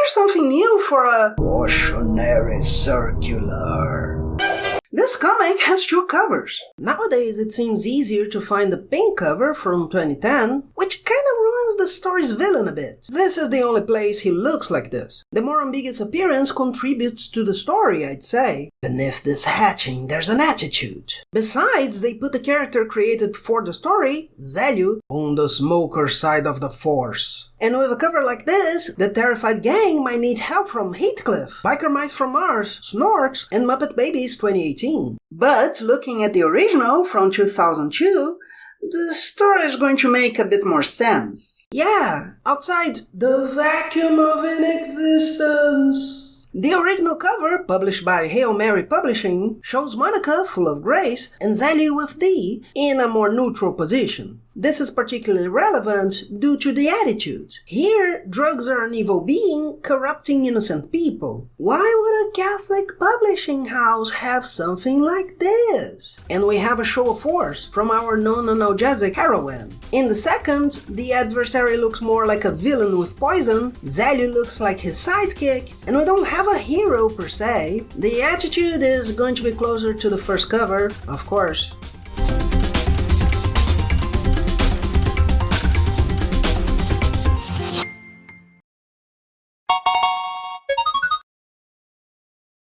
Here's something new for a cautionary circular. This comic has 2 covers. Nowadays it seems easier to find the pink cover from 2010, which kinda ruins the story's villain a bit. This is the only place he looks like this. The more ambiguous appearance contributes to the story, I'd say. Beneath this hatching, there's an attitude. Besides, they put the character created for the story, Zélio, on the smoker side of the force. And with a cover like this, the terrified gang might need help from Heathcliff, Biker Mice from Mars, Snorks, and Muppet Babies 2018. But looking at the original from 2002, the story is going to make a bit more sense. Yeah, outside the vacuum of inexistence. The original cover, published by Hail Mary Publishing, shows Monica full of grace and Zélio with D in a more neutral position. This is particularly relevant due to the attitude. Here, drugs are an evil being corrupting innocent people. Why would a Catholic publishing house have something like this? And we have a show of force from our non-analgesic heroine. In the second, the adversary looks more like a villain with poison, Zélio looks like his sidekick, and we don't have a hero per se. The attitude is going to be closer to the first cover, of course.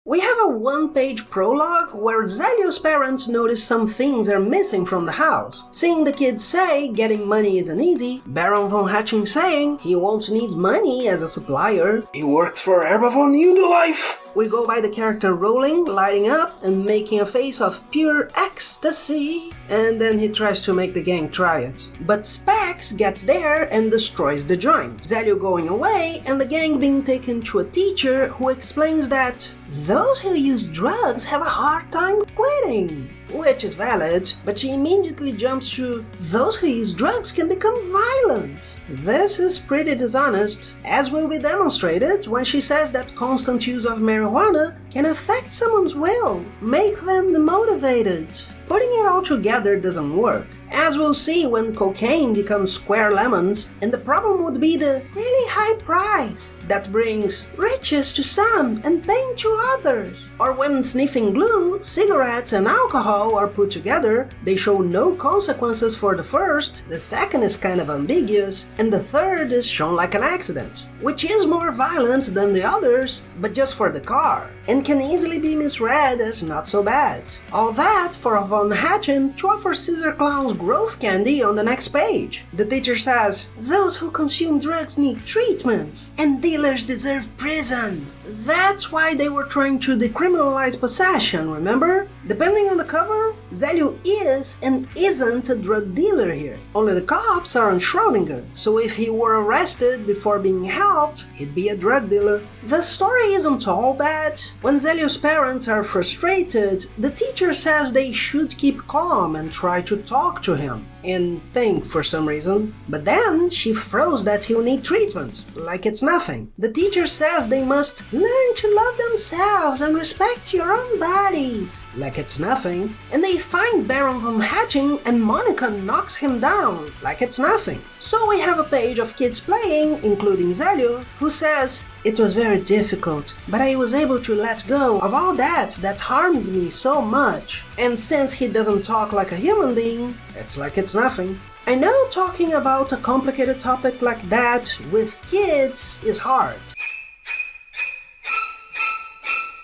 We have a one-page prologue where Zélio's parents notice some things are missing from the house. Seeing the kids say getting money isn't easy, Baron von Hatching saying he won't need money as a supplier. He works for Herba von Life. We go by the character rolling, lighting up, and making a face of pure ecstasy, and then he tries to make the gang try it. But Specs gets there and destroys the joint. Zélio going away, and the gang being taken to a teacher who explains that those who use drugs have a hard time quitting. Which is valid, but she immediately jumps to those who use drugs can become violent. This is pretty dishonest, as will be demonstrated when she says that constant use of marijuana can affect someone's will, make them demotivated. Putting it all together doesn't work, as we'll see when cocaine becomes square lemons, and the problem would be the really high price that brings riches to some and pain to others. Or when sniffing glue, cigarettes and alcohol are put together, they show no consequences for the first, the second is kind of ambiguous, and the third is shown like an accident, which is more violent than the others, but just for the car, and can easily be misread as not so bad. All that for Von Hatching to offer Scissor Clown's growth candy on the next page. The teacher says, those who consume drugs need treatment, and dealers deserve prison. That's why they were trying to decriminalize possession, remember? Depending on the cover, Zélio is and isn't a drug dealer here. Only the cops are on Schrödinger, so if he were arrested before being helped, he'd be a drug dealer. The story isn't all bad. When Zélio's parents are frustrated, the teacher says they should keep calm and try to talk to him, and think for some reason. But then she throws that he'll need treatment, like it's nothing. The teacher says they must learn to love themselves and respect your own bodies, like it's nothing. And they find Baron von Hatching and Monica knocks him down, like it's nothing. So we have a page of kids playing, including Zélio, who says, it was very difficult, but I was able to let go of all that harmed me so much. And since he doesn't talk like a human being, it's like it's nothing. I know talking about a complicated topic like that with kids is hard.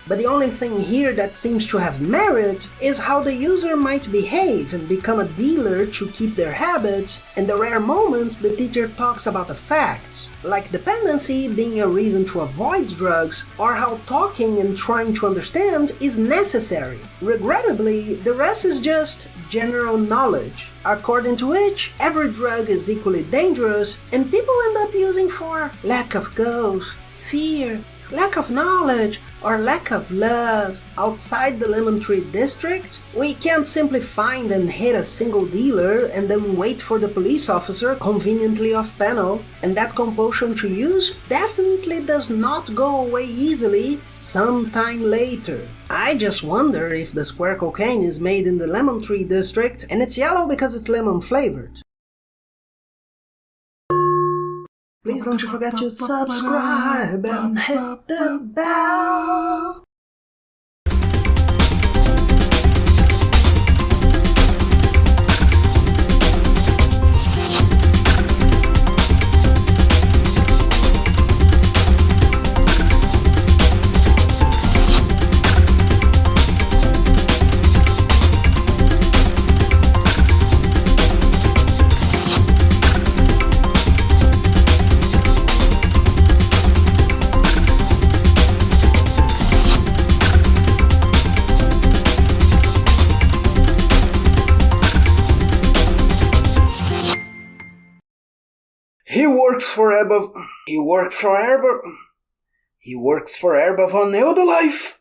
But the only thing here that seems to have merit is how the user might behave and become a dealer to keep their habits, and the rare moments the teacher talks about the facts, like dependency being a reason to avoid drugs, or how talking and trying to understand is necessary. Regrettably, the rest is just general knowledge, according to which every drug is equally dangerous, and people end up using for lack of goals, fear, lack of knowledge, or lack of love. Outside the Lemon Tree District, we can't simply find and hit a single dealer and then wait for the police officer conveniently off panel, and that compulsion to use definitely does not go away easily sometime later. I just wonder if the square cocaine is made in the Lemon Tree District and it's yellow because it's lemon flavored. Please don't you forget to subscribe and hit the bell. He works for Herba van Eudelife.